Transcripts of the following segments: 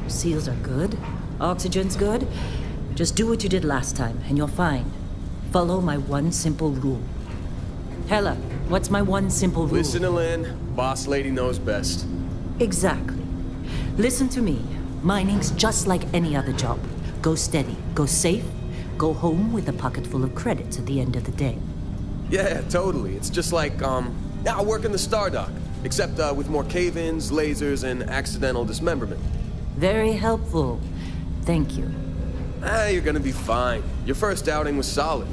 Seals are good. Oxygen's good. Just do what you did last time, and you're fine. Follow my one simple rule. Hella, what's my one simple rule? Listen to Lynn. Boss lady knows best. Exactly. Listen to me. Mining's just like any other job. Go steady, go safe, go home with a pocket full of credits at the end of the day. Yeah, totally. It's just like, I work in the Star Dock. Except with more cave-ins, lasers, and accidental dismemberment. Very helpful. Thank you. You're gonna be fine. Your first outing was solid.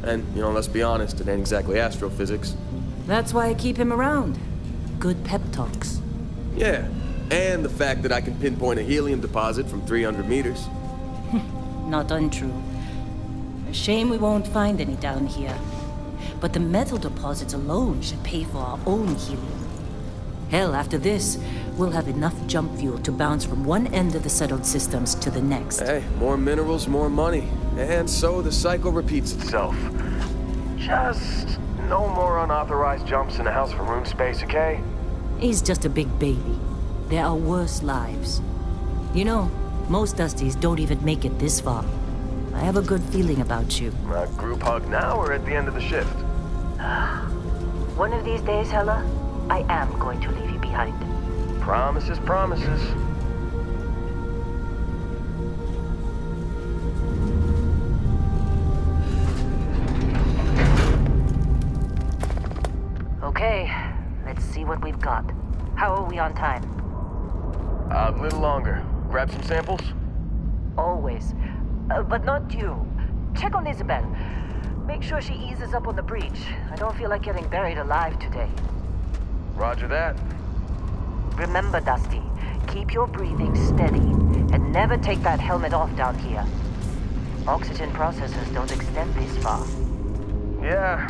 And, let's be honest, it ain't exactly astrophysics. That's why I keep him around. Good pep talks. Yeah, and the fact that I can pinpoint a helium deposit from 300 meters. Not untrue. A shame we won't find any down here. But the metal deposits alone should pay for our own helium. Hell, after this, we'll have enough jump fuel to bounce from one end of the settled systems to the next. Hey, more minerals, more money. And so the cycle repeats itself. Just no more unauthorized jumps in the house for room space, okay? He's just a big baby. There are worse lives. Most Dusties don't even make it this far. I have a good feeling about you. A group hug now or at the end of the shift? One of these days, Hella, I am going to leave you behind. Promises, promises. Okay, let's see what we've got. How are we on time? A little longer. Grab some samples? Always. But not you. Check on Isabel. Make sure she eases up on the breach. I don't feel like getting buried alive today. Roger that. Remember, Dusty, keep your breathing steady and never take that helmet off down here. Oxygen processors don't extend this far. Yeah,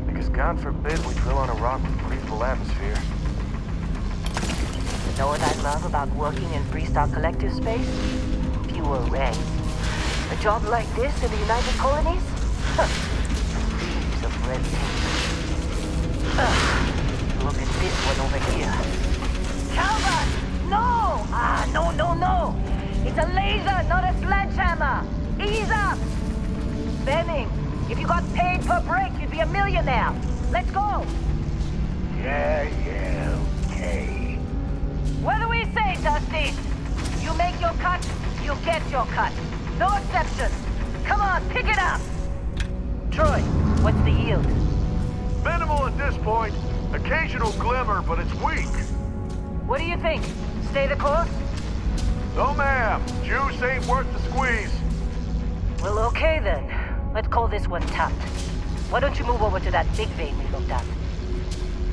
because God forbid we drill on a rock with breathable atmosphere. You know what I love about working in Freestar Collective space? Fewer rays. A job like this in the United Colonies? Heaps of red tape. Look at this one over here. Calvert! No! No! It's a laser, not a sledgehammer! Ease up! Benning, if you got paid per break, you'd be a millionaire. Let's go! Yeah, okay. What do we say, Dusty? You make your cut, you get your cut. No exceptions. Come on, pick it up! Troy, what's the yield? Minimal at this point. Occasional glimmer, but it's weak. What do you think? Stay the course? No, ma'am. Juice ain't worth the squeeze. Well, okay then. Let's call this one tapped. Why don't you move over to that big vein we looked at?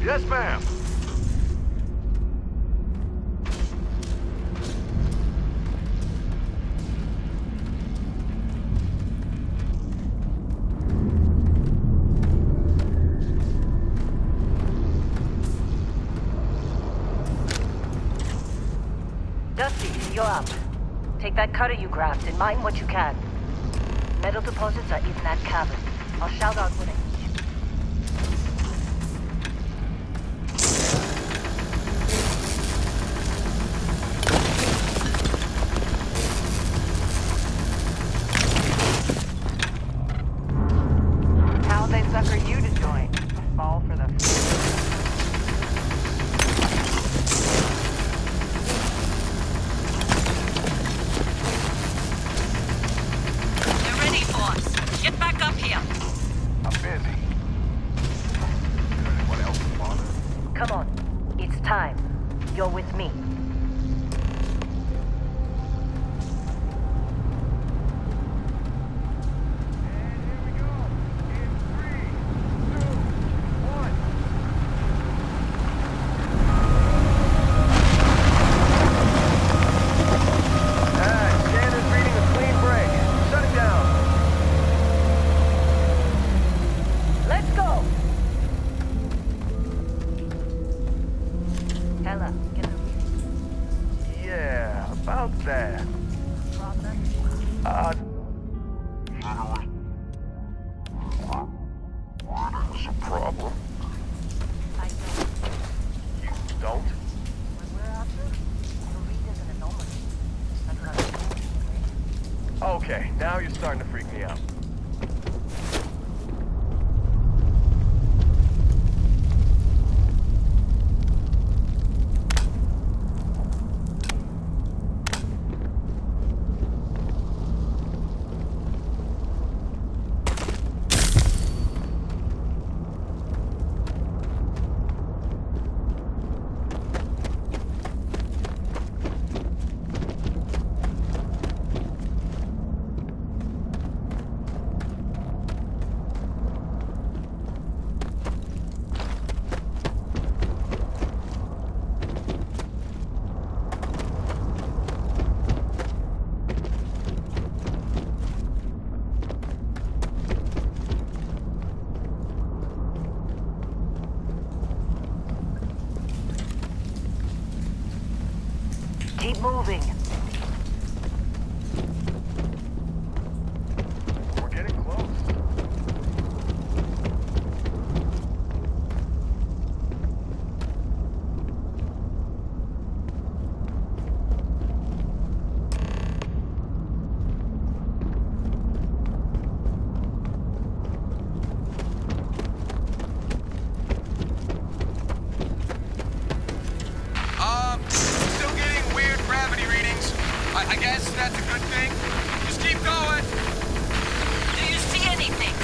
Yes, ma'am. Dusty, you're up. Take that cutter you grabbed and mine what you can. Metal deposits are in that cabin. I'll shout out when I need you. How'd they sucker you to join? Fall for the... Get back up here. I'm busy. Is anyone else bother? Come on. It's time. You're with me. Okay, now you're starting to freak me out. Keep moving. We're getting close. Still getting weird gravity readings. I guess that's a good thing. Just keep going. Do you see anything?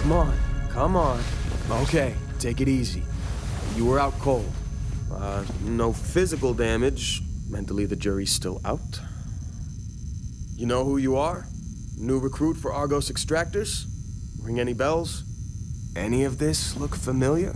Come on, come on. Okay, take it easy. You were out cold. No physical damage. Mentally, the jury's still out. You know who you are? New recruit for Argos Extractors? Ring any bells? Any of this look familiar?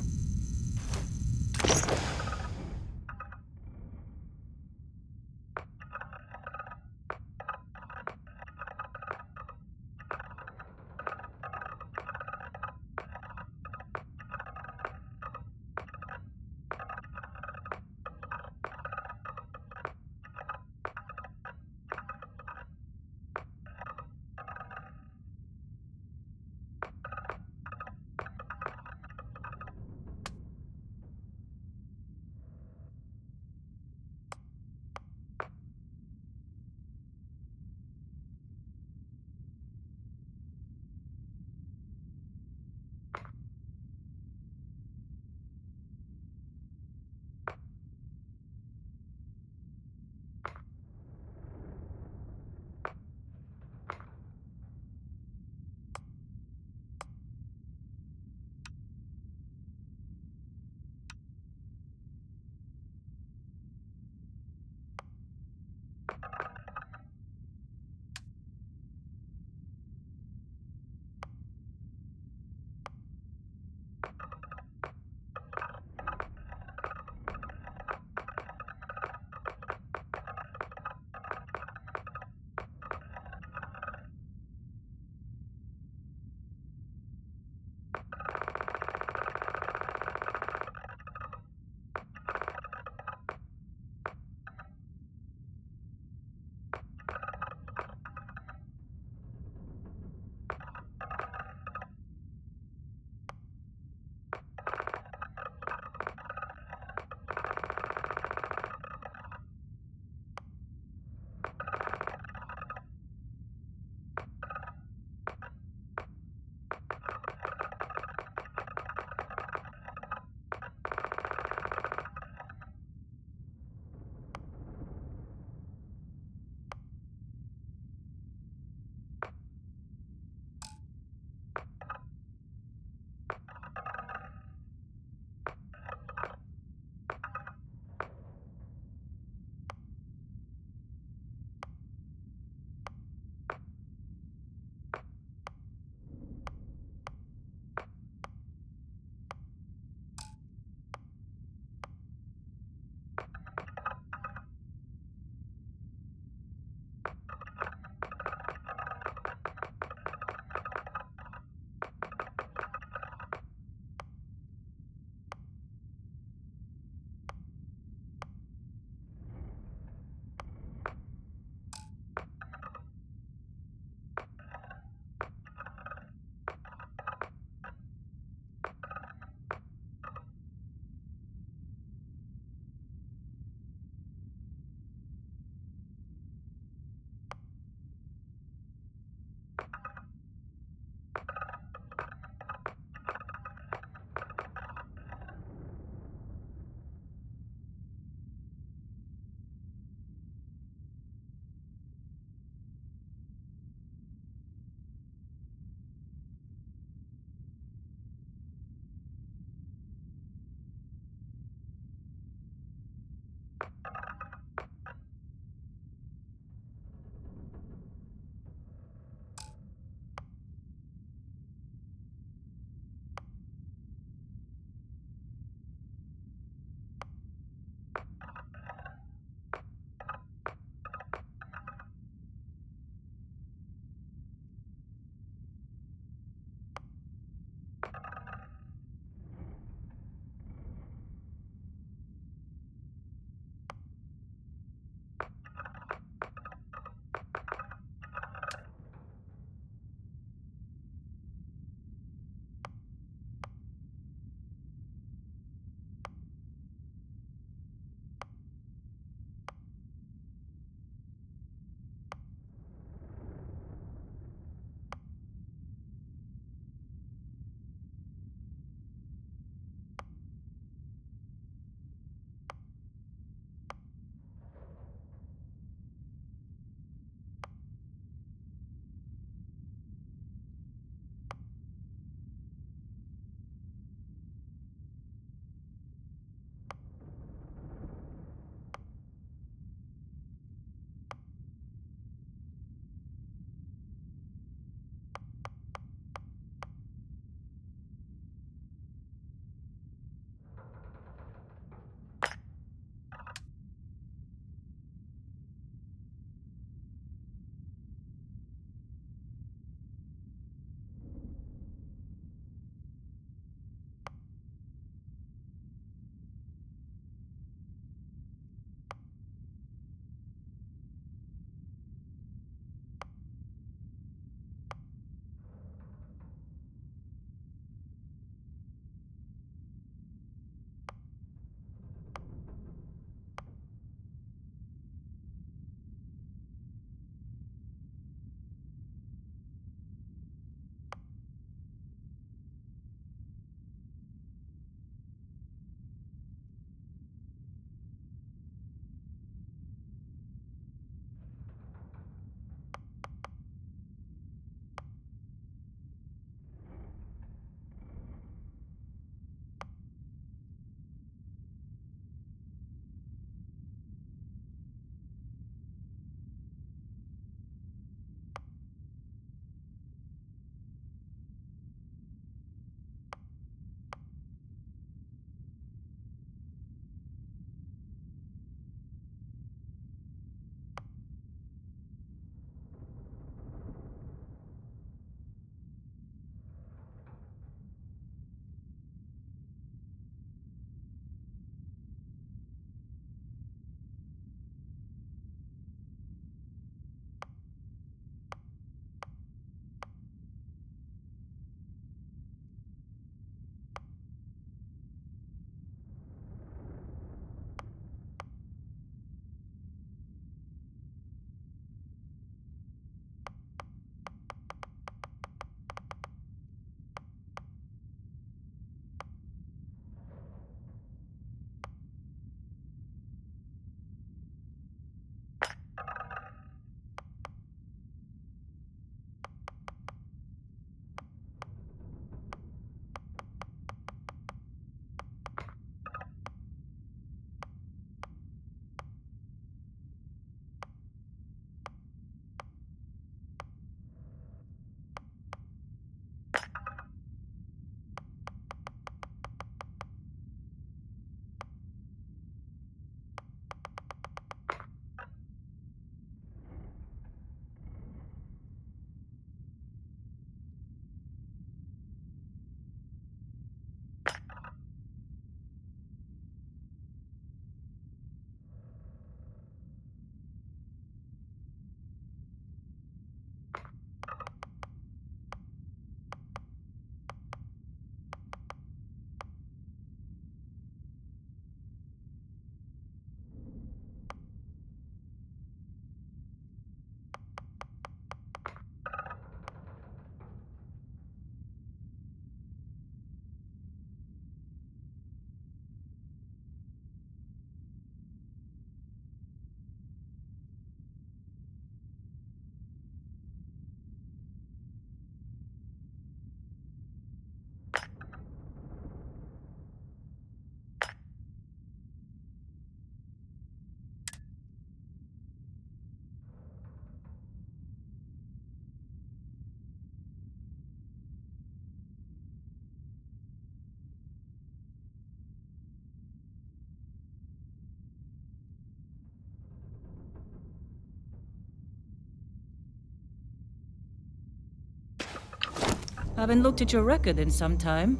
Haven't looked at your record in some time.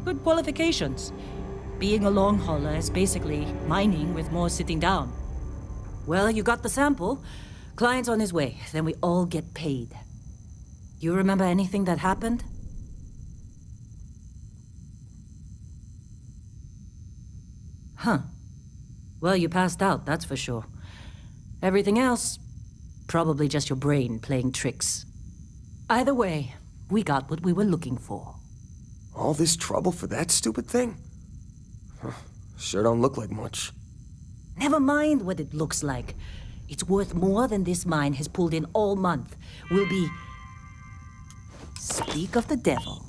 Good qualifications. Being a long hauler is basically mining with more sitting down. Well, you got the sample. Client's on his way, then we all get paid. You remember anything that happened? Huh. Well, you passed out, that's for sure. Everything else, probably just your brain playing tricks. Either way, we got what we were looking for. All this trouble for that stupid thing? Huh. Sure don't look like much. Never mind what it looks like. It's worth more than this mine has pulled in all month. We'll be... Speak of the devil.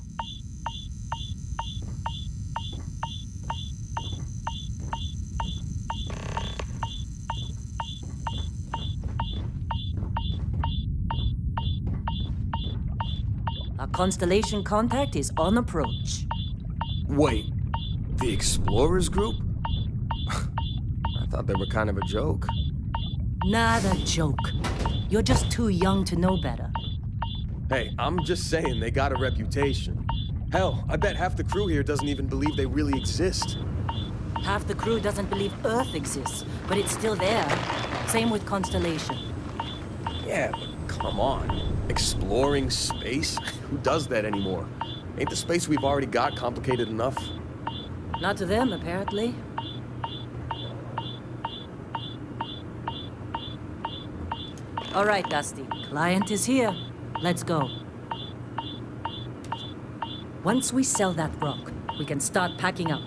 Our constellation contact is on approach. Wait, the Explorers group? I thought they were kind of a joke. Not a joke. You're just too young to know better. Hey, I'm just saying they got a reputation. Hell, I bet half the crew here doesn't even believe they really exist. Half the crew doesn't believe Earth exists, but it's still there. Same with Constellation. Yeah, but come on. Exploring space? Who does that anymore? Ain't the space we've already got complicated enough? Not to them, apparently. All right, Dusty. Client is here. Let's go. Once we sell that rock, we can start packing up.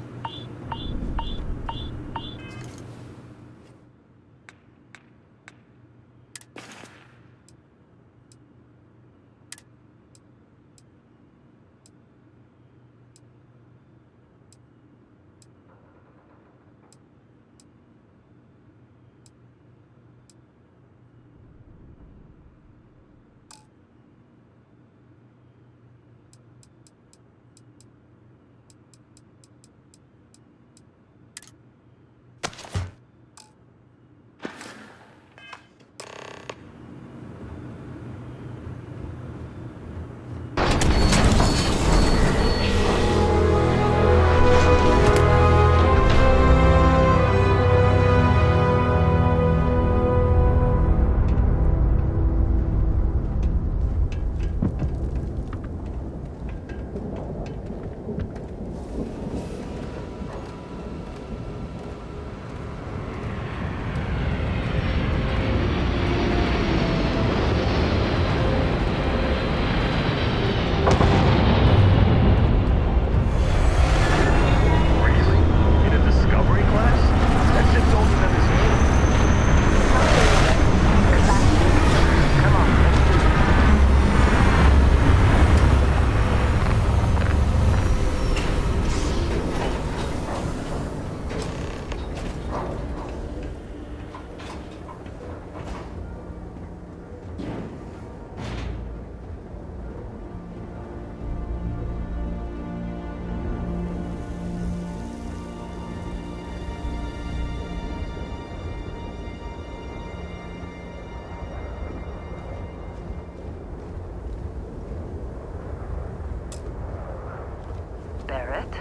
Barrett?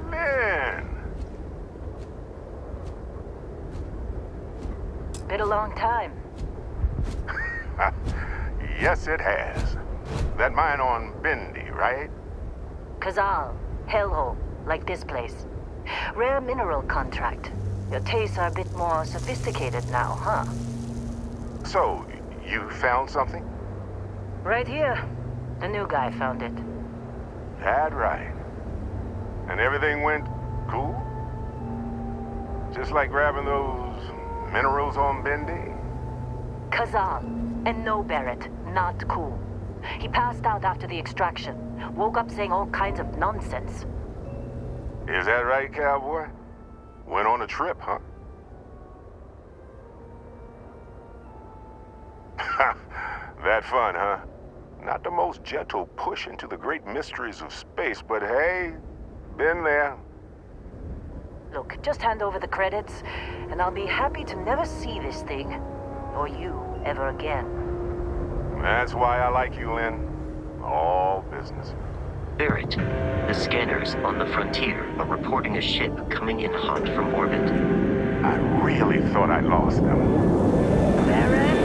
Man! Been a long time. Yes, it has. That mine on Bendy, right? Kazal, hellhole, like this place. Rare mineral contract. Your tastes are a bit more sophisticated now, huh? So, you found something? Right here. The new guy found it. That right. And everything went cool? Just like grabbing those minerals on Bendy? Kazal, and no Barrett, not cool. He passed out after the extraction. Woke up saying all kinds of nonsense. Is that right, cowboy? Went on a trip, huh? That fun, huh? Not the most gentle push into the great mysteries of space, but hey, been there. Look, just hand over the credits, and I'll be happy to never see this thing, or you, ever again. That's why I like you, Lynn. All business. Barrett, the scanners on the frontier are reporting a ship coming in hot from orbit. I really thought I lost them. Barrett?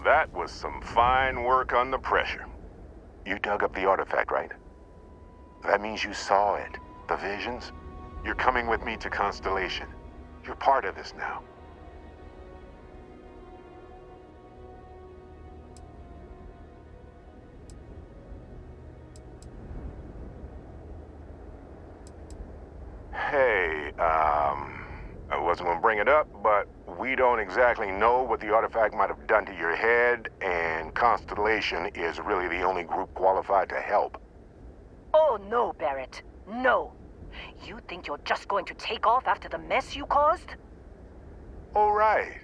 That was some fine work under pressure. You dug up the artifact, right? That means you saw it. The visions? You're coming with me to Constellation. You're part of this now. Hey, I wasn't gonna bring it up, but we don't exactly know what the artifact might have done to your head, and Constellation is really the only group qualified to help. Oh, no, Barrett. No. You think you're just going to take off after the mess you caused? All right.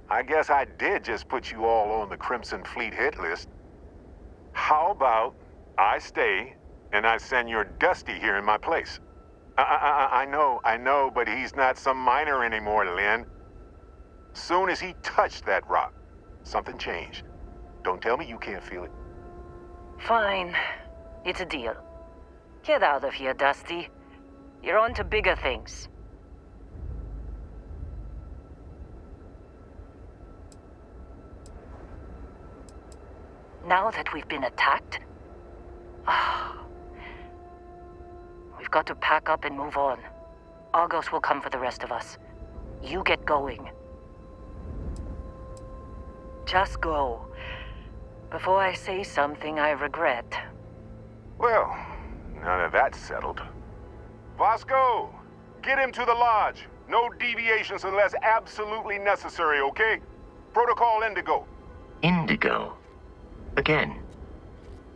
I guess I did just put you all on the Crimson Fleet hit list. How about I stay and I send your Dusty here in my place? I know, but he's not some miner anymore, Lynn. Soon as he touched that rock, something changed. Don't tell me you can't feel it. Fine. It's a deal. Get out of here, Dusty. You're on to bigger things. Now that we've been attacked, we've got to pack up and move on. Argos will come for the rest of us. You get going. Just go. Before I say something I regret. Well, now that that's settled. Vasco, get him to the lodge. No deviations unless absolutely necessary, okay? Protocol Indigo. Indigo? Again.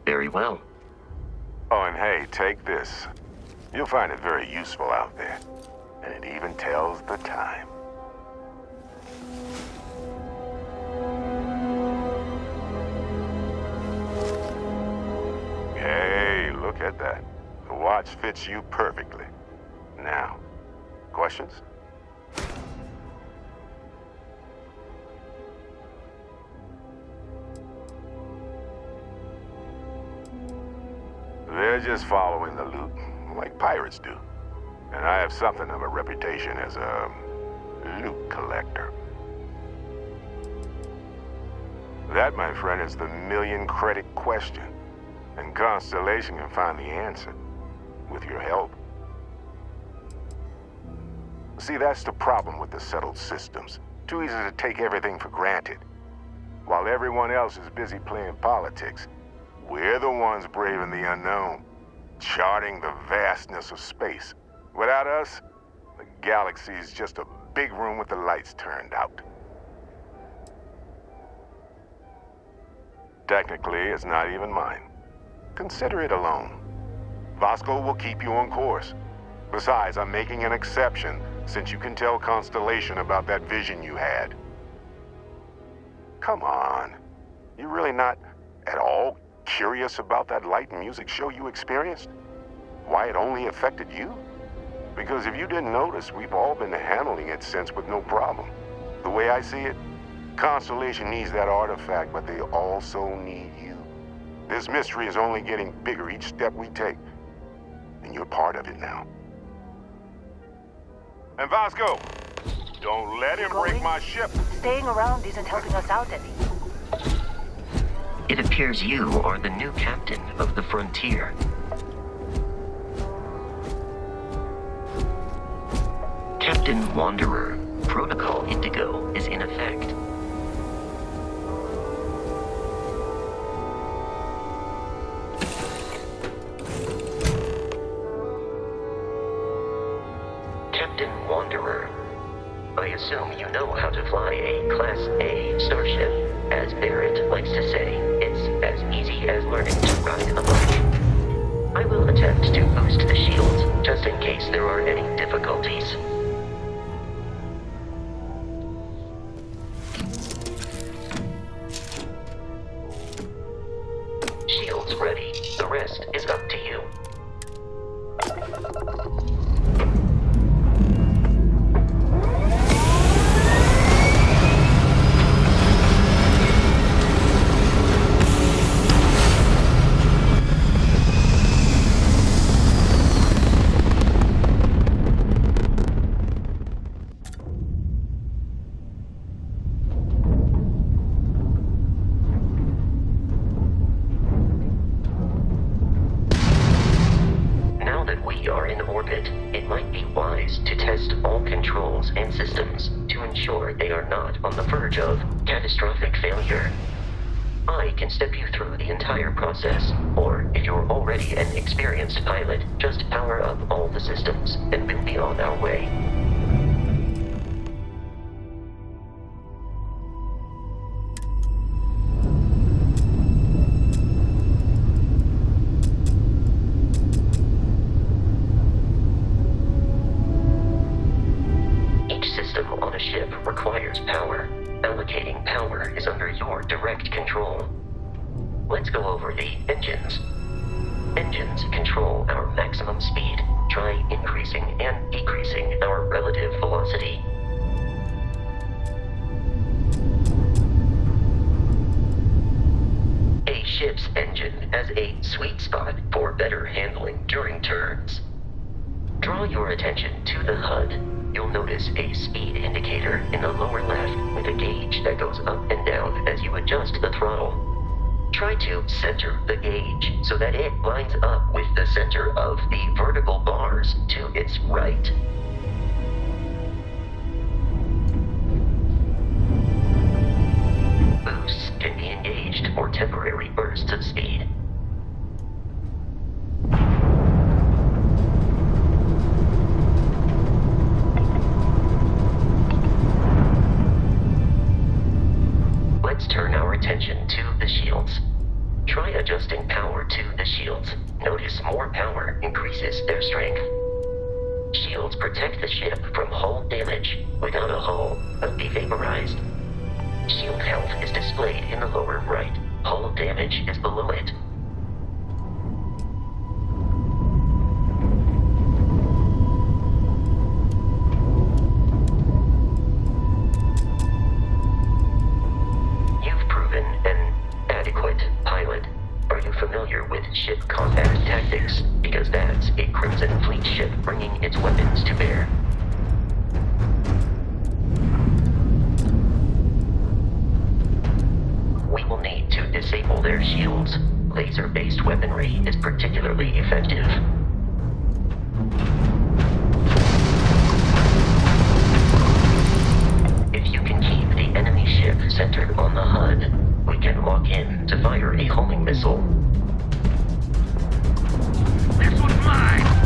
Very well. Oh, and hey, take this. You'll find it very useful out there. And it even tells the time. Hey, look at that. The watch fits you perfectly. Now, Questions? They're just following the loot, like pirates do. And I have something of a reputation as a loot collector. That, my friend, is the million-credit question. And Constellation can find the answer, with your help. See, that's the problem with the settled systems. Too easy to take everything for granted. While everyone else is busy playing politics, we're the ones braving the unknown, charting the vastness of space. Without us, the galaxy is just a big room with the lights turned out. Technically, it's not even mine. Consider it alone. Vasco will keep you on course. Besides, I'm making an exception since you can tell Constellation about that vision you had. Come on. You really not at all curious about that light and music show you experienced? Why it only affected you? Because if you didn't notice, we've all been handling it since with no problem. The way I see it, Constellation needs that artifact, but they also need you. This mystery is only getting bigger each step we take. And you're part of it now. And Vasco, don't let him break my ship. Staying around isn't helping us out any. It appears you are the new captain of the Frontier. Captain Wanderer, Protocol Indigo is in effect. Captain Wanderer, I assume you know how to fly a Class A starship. As Barrett likes to say, it's as easy as learning to ride a bike. I will attempt to boost the shields, just in case there are any difficulties. Shields ready. The rest is up to you. Or, if you're already an experienced pilot, just power up all the systems, and we'll be on our way. Each system on a ship requires power. Allocating power is under your direct control. Let's go over the engines. Engines control our maximum speed. Try increasing and decreasing our relative velocity. A ship's engine has a sweet spot for better handling during turns. Draw your attention to the HUD. You'll notice a speed indicator in the lower left with a gauge that goes up and down as you adjust the throttle. Try to center the gauge so that it lines up with the center of the vertical bars to its right. Boosts can be engaged for temporary bursts of speed. Let's turn our attention to the shields. Try adjusting power to the shields. Notice more power increases their strength. Shields protect the ship from hull damage. Without a hull, it'll be vaporized. Shield health is displayed in the lower right. Hull damage is below it. laser-based weaponry is particularly effective. If you can keep the enemy ship centered on the HUD, we can lock in to fire a homing missile. This one's mine!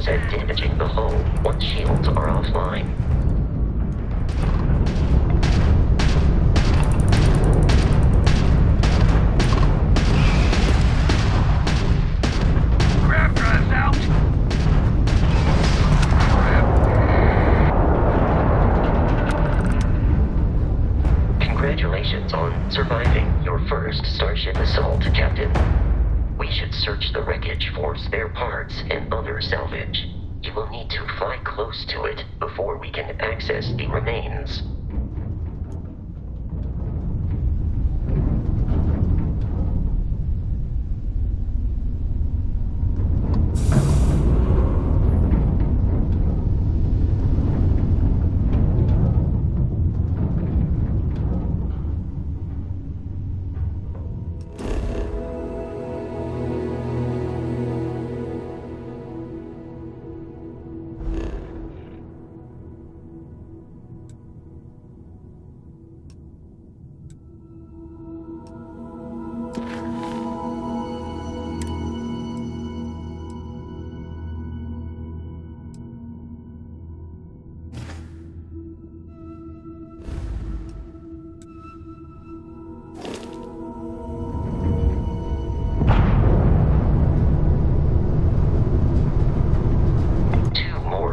At damaging the hull once shields are offline. Grab drive's out! Congratulations on surviving your first Starship assault, Captain. We should search the wreckage for spare parts and other salvage. You will need to fly close to it before we can access the remains.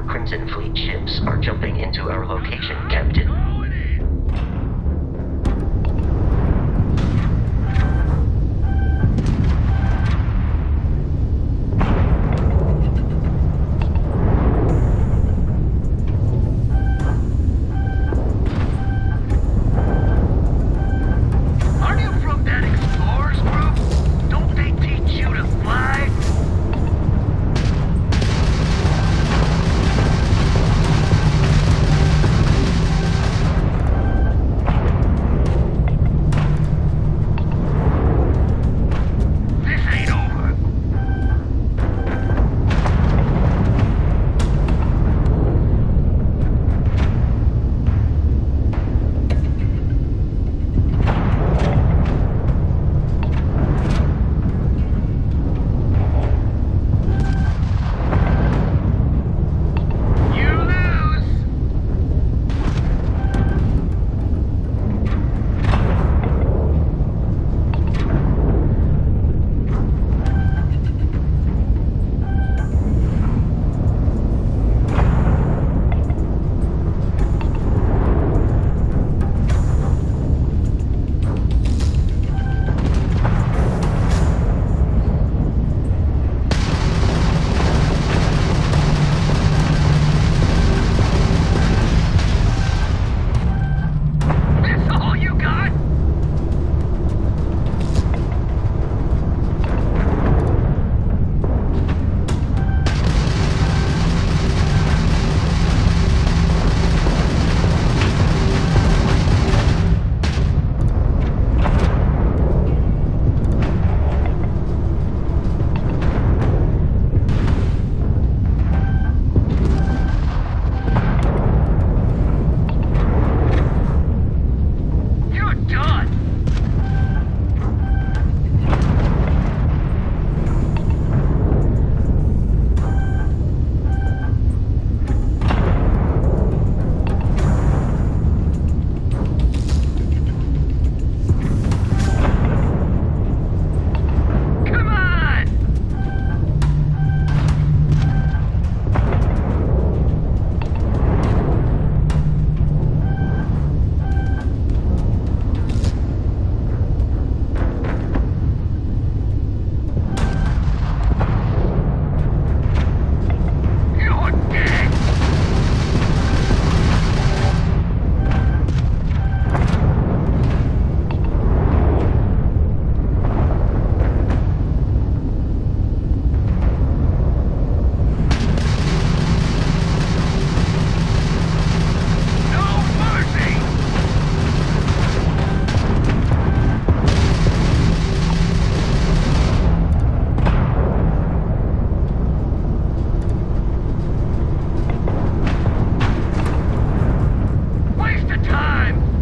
Crimson Fleet ships are jumping into our location, Captain. Aren't you from that Explorers group? Don't they teach you to fly? of time!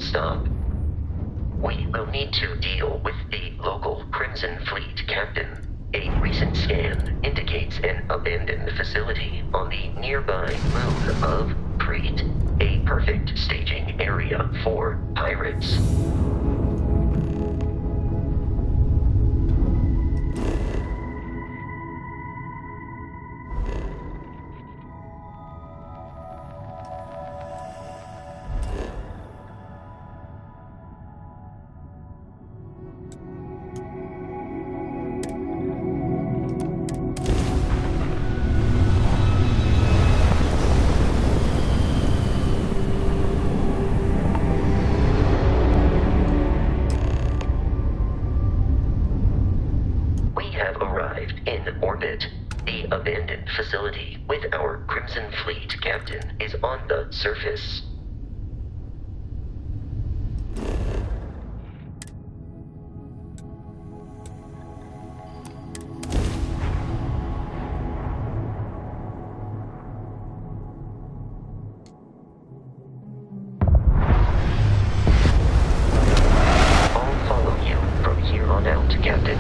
stop. We will need to deal with the local Crimson Fleet captain. A recent scan indicates an abandoned facility on the nearby moon of Crete, a perfect staging area for pirates. The abandoned facility with our Crimson Fleet captain is on the surface. I'll follow you from here on out, Captain.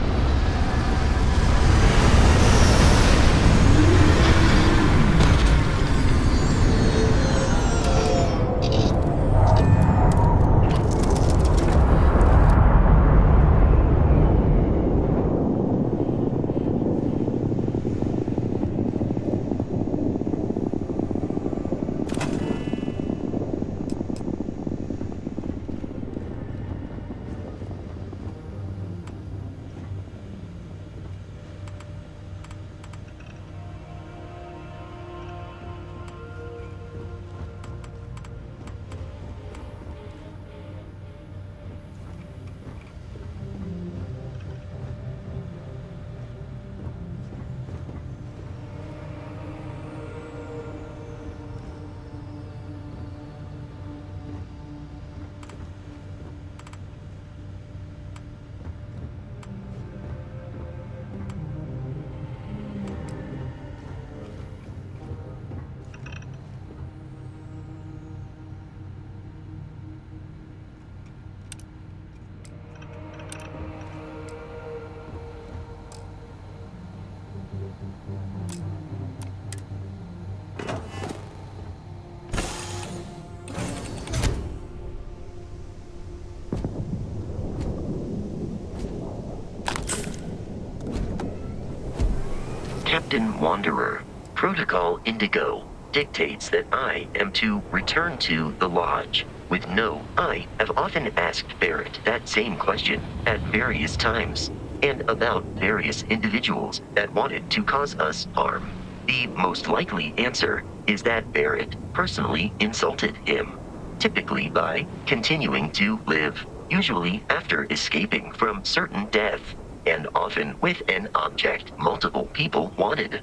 Captain Wanderer, Protocol Indigo dictates that I am to return to the Lodge. With no, I have often asked Barrett that same question at various times, and about various individuals that wanted to cause us harm. The most likely answer is that Barrett personally insulted him, typically by continuing to live, usually after escaping from certain death, and often with an object multiple people wanted.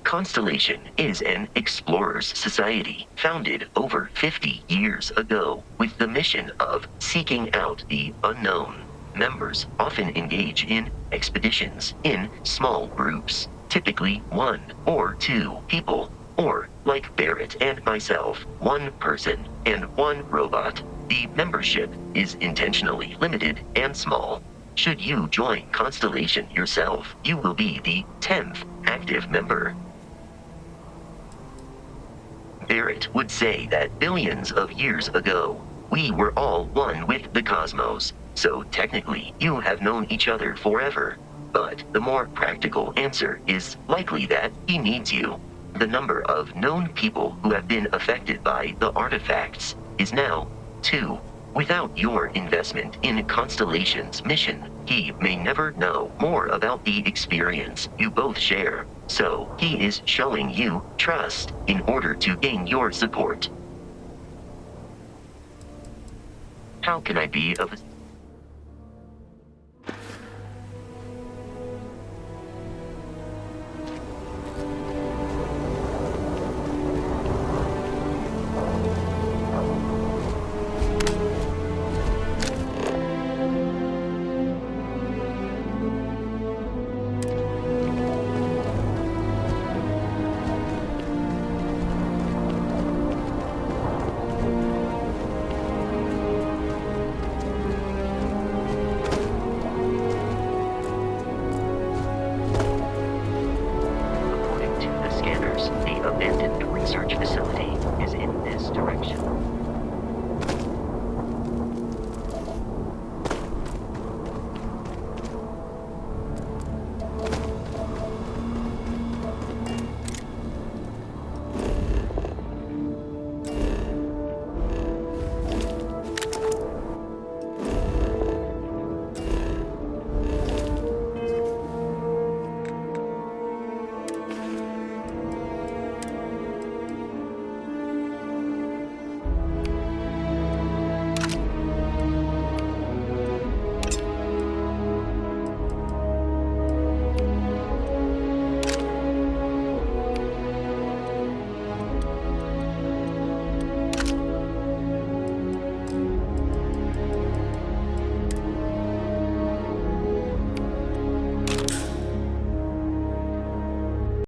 Constellation is an explorers society founded over 50 years ago with the mission of seeking out the unknown. Members often engage in expeditions in small groups, typically 1 or 2 people, or, like Barrett and myself, 1 person and 1 robot. The membership is intentionally limited and small. Should you join Constellation yourself, you will be the 10th active member. Barrett would say that billions of years ago, we were all one with the cosmos, so technically you have known each other forever. But the more practical answer is likely that he needs you. The number of known people who have been affected by the artifacts is now 2. Without your investment in Constellation's mission, he may never know more about the experience you both share. So, he is showing you trust in order to gain your support. How can I be of assistance? scanners, the abandoned research facility is in this direction.